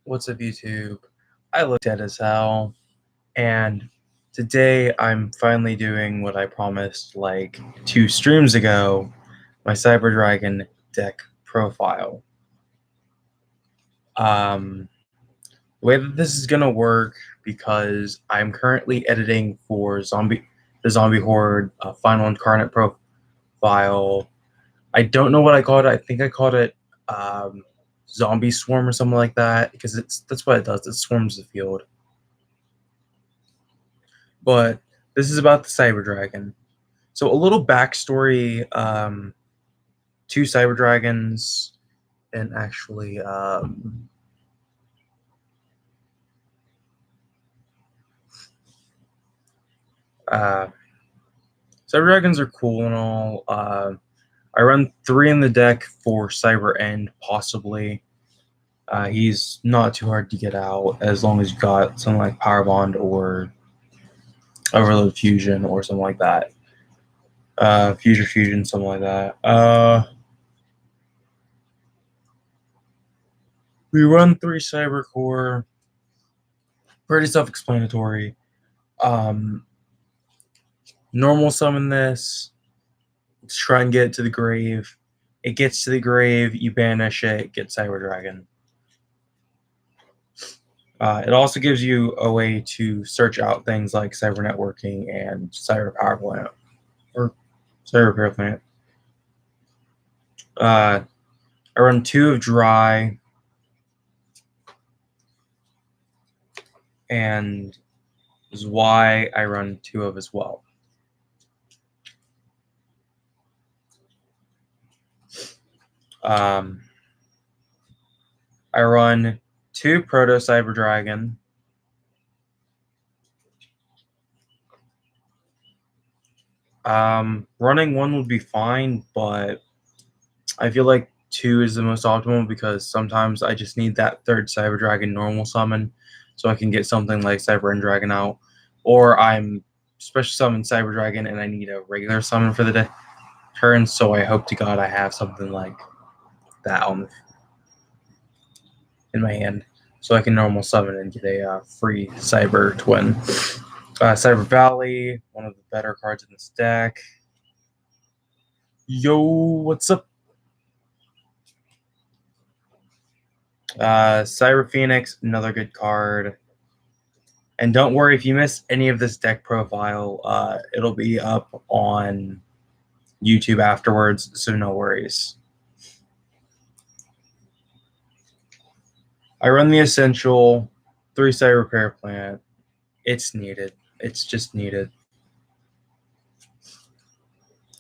What's up, YouTube? I look dead as hell, and today I'm finally doing what I promised like 2 streams ago, my Cyber Dragon deck profile. The way that this is gonna work, because I'm currently editing for the Zombie Horde Final Incarnate profile. I don't know what I called it. I think I called it Zombie Swarm or something like that, because that's what it does. It swarms the field. But this is about the Cyber Dragon. So a little backstory to Cyber Dragons, and actually Cyber Dragons are cool and all. I run 3 in the deck for Cyber End, possibly. He's not too hard to get out as long as you got something like Power Bond or Overload Fusion or something like that. Fusion, something like that. We run 3 Cyber Core. Pretty self-explanatory. Normal summon this. Let's try and get it to the grave. It gets to the grave, you banish it, get Cyber Dragon. It also gives you a way to search out things like Cyber Networking and Cyber Power Plant, or Cyber Repair Plant. I run 2 of Dry, and this is why I run 2 of as well. I run 2 Proto Cyber Dragon. Running 1 would be fine, but I feel like 2 is the most optimal, because sometimes I just need that 3rd Cyber Dragon normal summon so I can get something like Cyber End Dragon out, or I'm special summon Cyber Dragon and I need a regular summon for the turn, so I hope to God I have something like that in my hand so I can normal summon and get a free Cyber Twin. Cyber Valley, one of the better cards in this deck. Yo, what's up? Cyber Phoenix, another good card. And don't worry if you miss any of this deck profile, it'll be up on YouTube afterwards, so no worries. I run the Essential 3 Cyber Repair Plant. It's needed. It's just needed.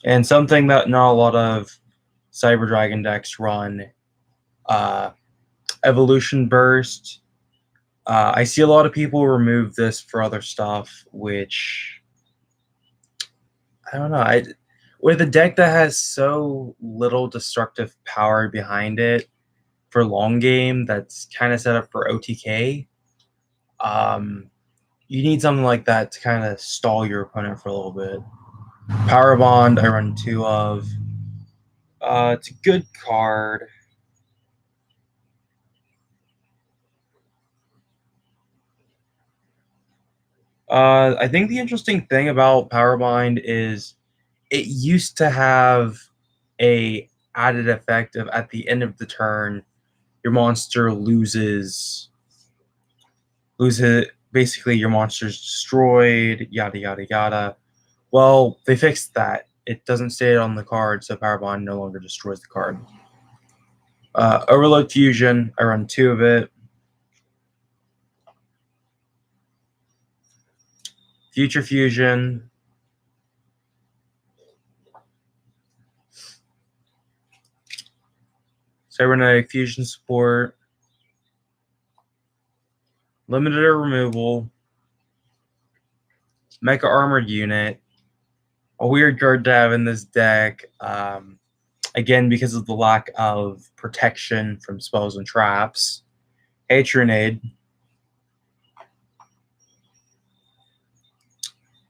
And something that not a lot of Cyber Dragon decks run, Evolution Burst. I see a lot of people remove this for other stuff, which I don't know. With a deck that has so little destructive power behind it for long game, that's kind of set up for OTK, you need something like that to kind of stall your opponent for a little bit. Power Bond, I run 2 of. It's a good card. I think the interesting thing about Powerbind is it used to have a added effect of, at the end of the turn, your monster loses basically your monster's destroyed, yada yada yada. Well, they fixed that. It doesn't say it on the card, so Powerbond no longer destroys the card. Overload Fusion, I run 2 of it. Future Fusion. Cybernetic Fusion support. Limited removal. Mecha Armored Unit. A weird card to have in this deck. Again, because of the lack of protection from spells and traps. Hatronade.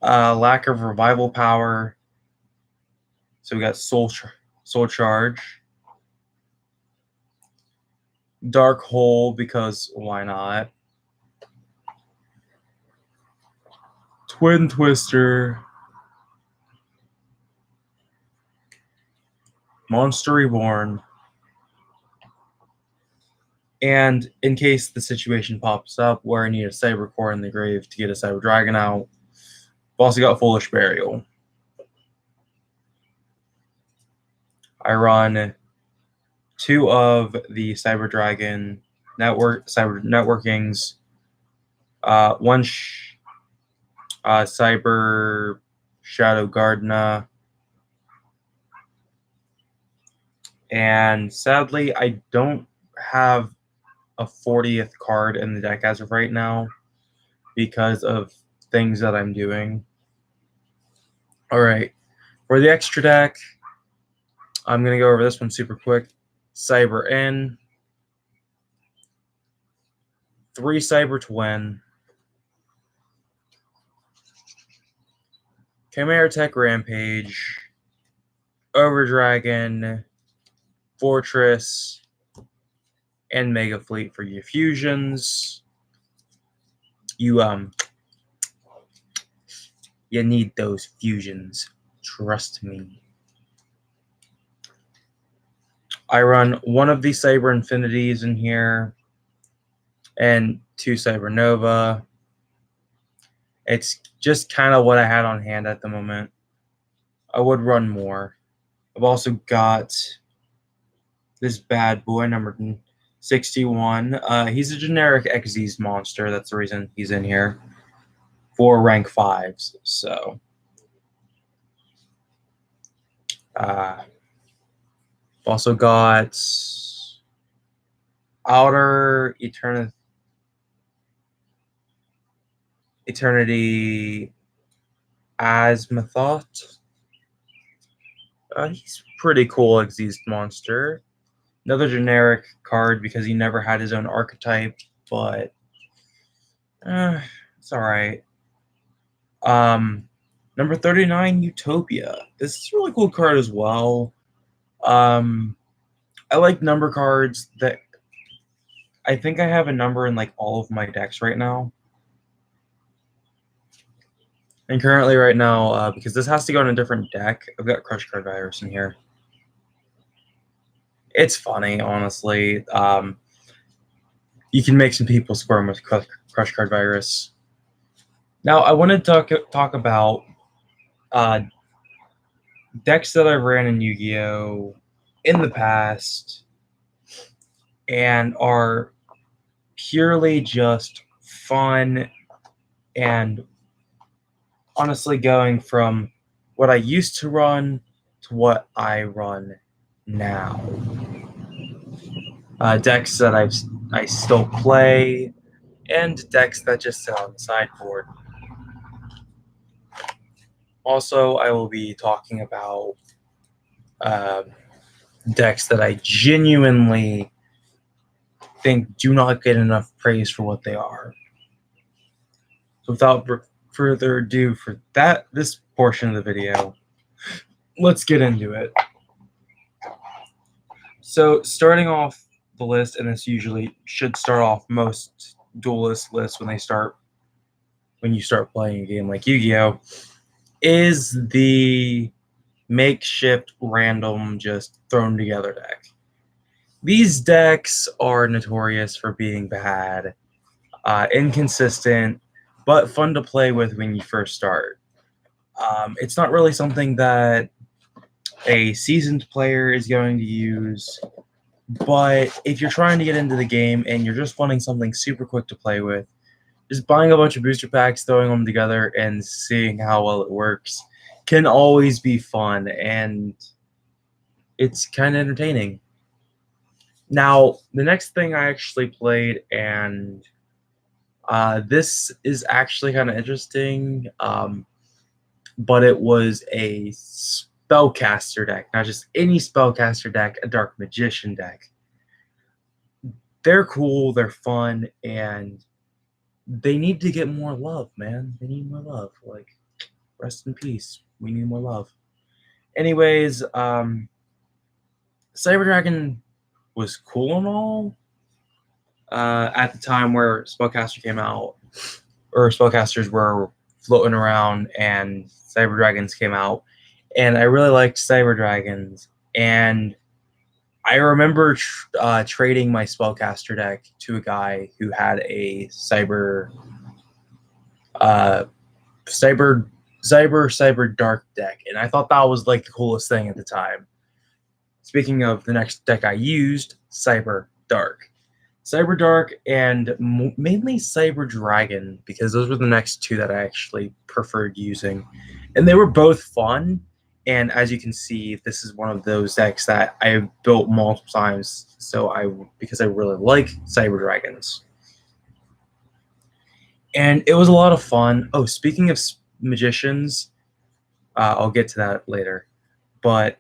Lack of revival power. So we got Soul Charge. Dark Hole, because why not? Twin Twister, Monster Reborn, and in case the situation pops up where I need a Cyber Core in the grave to get a Cyber Dragon out, I've also got Foolish Burial. I run 2 of the Cyber Dragon Cyber Networkings, one Cyber Shadow Gardna, and sadly, I don't have a 40th card in the deck as of right now because of things that I'm doing. All right, for the extra deck, I'm going to go over this one super quick. Cyber N, 3 Cyber Twin, Chimera Tech Rampage, Overdragon, Fortress, and Mega Fleet for your fusions. You need those fusions. Trust me. I run 1 of these Cyber Infinities in here and 2 Cyber Nova. It's just kind of what I had on hand at the moment. I would run more. I've also got this bad boy, number 61. He's a generic Xyz monster. That's the reason he's in here. 4 rank 5s. So, also got Outer Eternity Asmathoth. He's pretty cool Xyz monster. Another generic card because he never had his own archetype, but it's alright. Number 39, Utopia. This is a really cool card as well. I like number cards that I think I have a number in like all of my decks right now. And currently right now, because this has to go in a different deck, I've got Crush Card Virus in here. It's funny, honestly. You can make some people squirm with Crush Card Virus. Now, I want to talk about decks that I've ran in Yu-Gi-Oh! In the past and are purely just fun and honestly going from what I used to run to what I run now. Decks that I still play and decks that just sit on the sideboard. Also, I will be talking about decks that I genuinely think do not get enough praise for what they are. So without further ado, for this portion of the video, let's get into it. So starting off the list, and this usually should start off most duelist lists when you start playing a game like Yu-Gi-Oh, is the makeshift random just thrown together deck. These decks are notorious for being bad, inconsistent, but fun to play with when you first start. It's not really something that a seasoned player is going to use, but if you're trying to get into the game and you're just wanting something super quick to play with, just buying a bunch of booster packs, throwing them together, and seeing how well it works can always be fun, and it's kind of entertaining. Now, the next thing I actually played, and this is actually kind of interesting, but it was a spellcaster deck, not just any spellcaster deck, a Dark Magician deck. They're cool, they're fun, and they need to get more love, man. They need more love. Like, rest in peace. We need more love. Anyways, Cyber Dragon was cool and all, at the time where Spellcaster came out, or Spellcasters were floating around, and Cyber Dragons came out, and I really liked Cyber Dragons. And I remember trading my Spellcaster deck to a guy who had a uh, cyber dark deck, and I thought that was like the coolest thing at the time. Speaking of the next deck I used, Cyber Dark. Cyber Dark and mainly Cyber Dragon, because those were the next two that I actually preferred using. And they were both fun. And as you can see, this is one of those decks that I built multiple times. Because I really like Cyber Dragons. And it was a lot of fun. Oh, speaking of magicians, I'll get to that later. But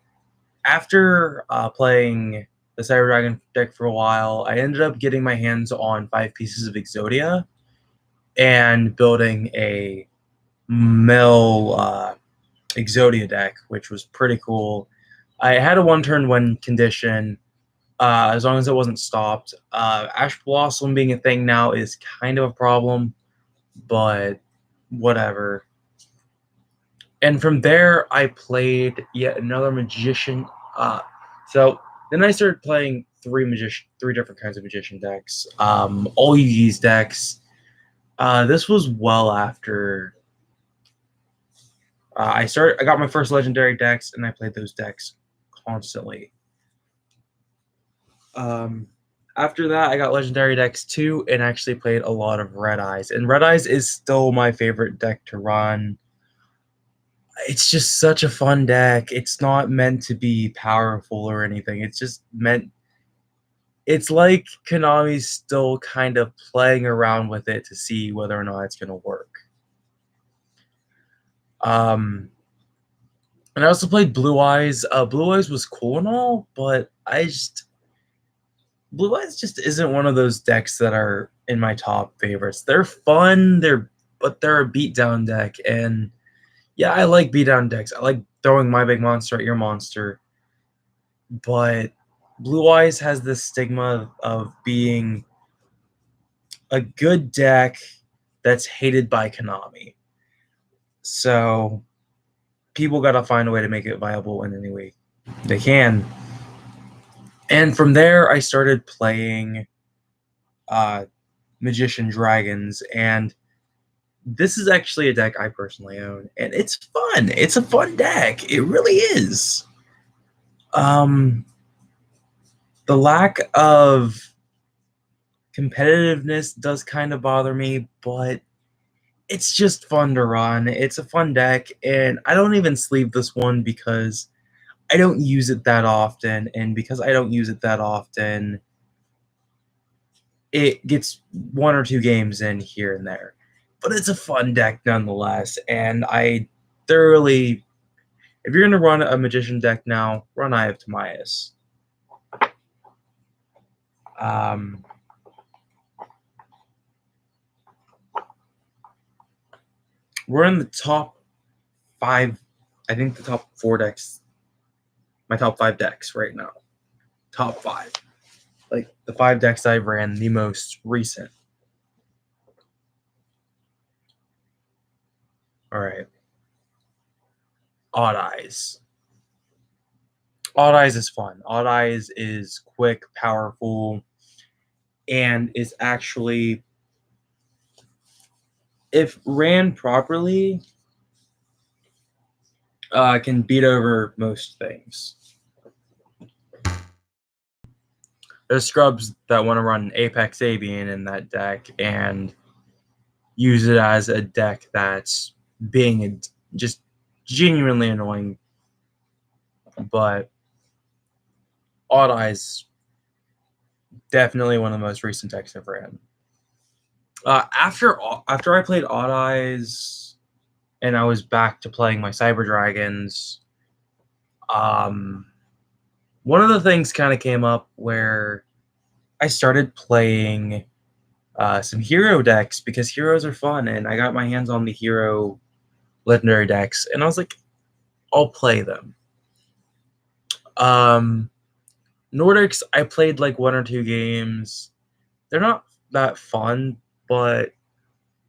after playing the Cyber Dragon deck for a while, I ended up getting my hands on 5 pieces of Exodia and building a mill Exodia deck, which was pretty cool. I had a 1-turn win condition, as long as it wasn't stopped. Ash Blossom being a thing now is kind of a problem, but whatever. And from there, I played yet another magician. So then I started playing three different kinds of magician decks. All Yugi's decks. This was well after I got my first legendary decks, and I played those decks constantly. After that, I got legendary decks too, and actually played a lot of Red Eyes. And Red Eyes is still my favorite deck to run. It's just such a fun deck. It's not meant to be powerful or anything. It's just meant. It's like Konami's still kind of playing around with it to see whether or not it's going to work. And I also played Blue Eyes. Blue Eyes was cool and all, but Blue Eyes just isn't one of those decks that are in my top favorites. They're fun, but they're a beatdown deck, and yeah, I like beatdown decks. I like throwing my big monster at your monster, but Blue Eyes has this stigma of being a good deck that's hated by Konami. So people got to find a way to make it viable in any way they can. And from there, I started playing Magician Dragons, and this is actually a deck I personally own, and it's fun. It's a fun deck. It really is. The lack of competitiveness does kind of bother me, but it's just fun to run. It's a fun deck, and I don't even sleeve this one because I don't use it that often, and because I don't use it that often, it gets 1 or 2 games in here and there. But it's a fun deck nonetheless, and I thoroughly... If you're going to run a Magician deck now, run Eye of Timaeus. We're in the top 5, I think the top 4 decks, my top 5 decks right now. Top 5. Like, the 5 decks I've ran, the most recent. Alright. Odd Eyes. Odd Eyes is fun. Odd Eyes is quick, powerful, and is actually, if ran properly, can beat over most things. There's scrubs that want to run Apex Avian in that deck and use it as a deck that's being just genuinely annoying. But Odd Eyes, definitely one of the most recent decks I've ran. After I played Odd Eyes and I was back to playing my Cyber Dragons, one of the things kind of came up where I started playing some hero decks because heroes are fun, and I got my hands on the hero legendary decks, and I was like, I'll play them. Nordics, I played like 1 or 2 games. they're not that fun, but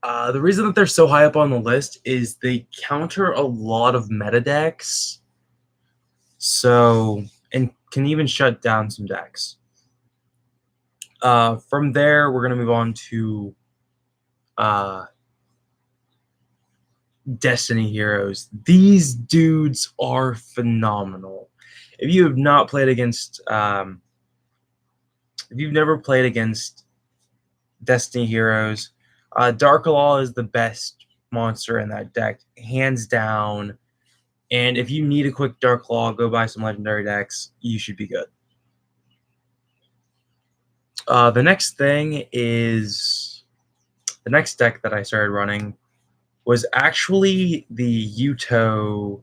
the reason that they're so high up on the list is they counter a lot of meta decks, so and can even shut down some decks. From there, we're gonna move on to Destiny Heroes. These dudes are phenomenal. If you have not played against, if you've never played against Destiny Heroes, Dark Law is the best monster in that deck, hands down. And if you need a quick Dark Law, go buy some legendary decks. You should be good. The next thing is the next deck that I started running was actually the Yuto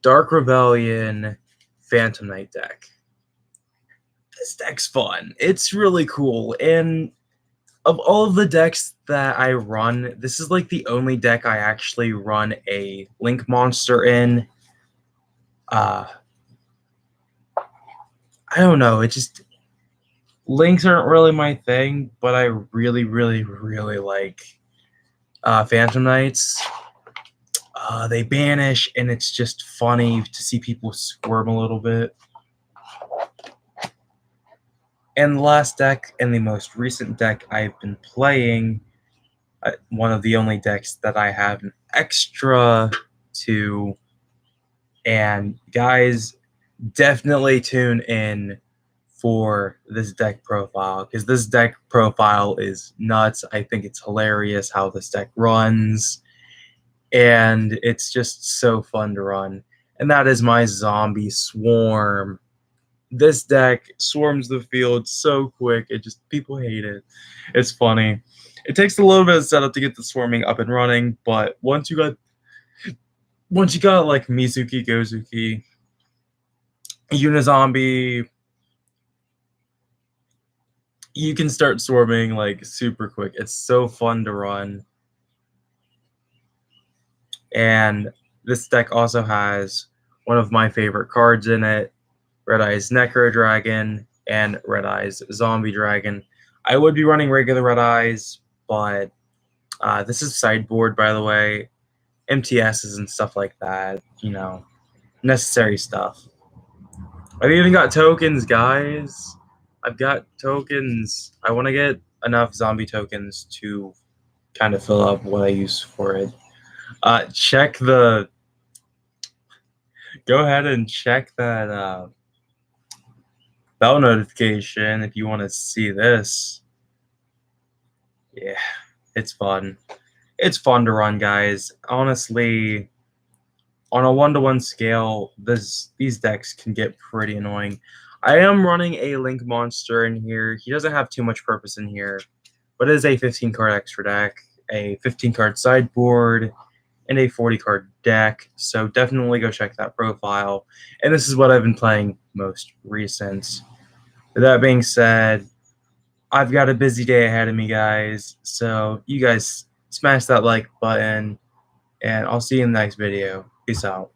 Dark Rebellion Phantom Knight deck. This deck's fun. It's really cool. And of all of the decks that I run, this is like the only deck I actually run a Link monster in. I don't know. It just Links aren't really my thing, but I really, really, really like Phantom Knights. They banish, and it's just funny to see people squirm a little bit. And the last deck, and the most recent deck I've been playing, one of the only decks that I have an extra to. And guys, definitely tune in for this deck profile, because this deck profile is nuts. I think it's hilarious how this deck runs, and it's just so fun to run. And that is my Zombie Swarm. This deck swarms the field so quick. It just, people hate it. It's funny. It takes a little bit of setup to get the swarming up and running, but once you got like Mizuki, Gozuki, Unizombie, you can start swarming like super quick. It's so fun to run. And this deck also has one of my favorite cards in it, Red Eyes Necro Dragon and Red Eyes Zombie Dragon. I would be running regular Red Eyes, but this is sideboard, by the way. MTSs and stuff like that, you know, necessary stuff. I've even got tokens, guys. I've got tokens. I want to get enough zombie tokens to kind of fill up what I use for it. Go ahead and check that bell notification if you want to see this. Yeah, it's fun. It's fun to run, guys. Honestly, on a 1-to-1 scale, these decks can get pretty annoying. I am running a Link monster in here. He doesn't have too much purpose in here, but it is a 15-card extra deck, a 15-card sideboard, and a 40-card deck. So definitely go check that profile. And this is what I've been playing most recent. With that being said, I've got a busy day ahead of me, guys. So you guys smash that like button, and I'll see you in the next video. Peace out.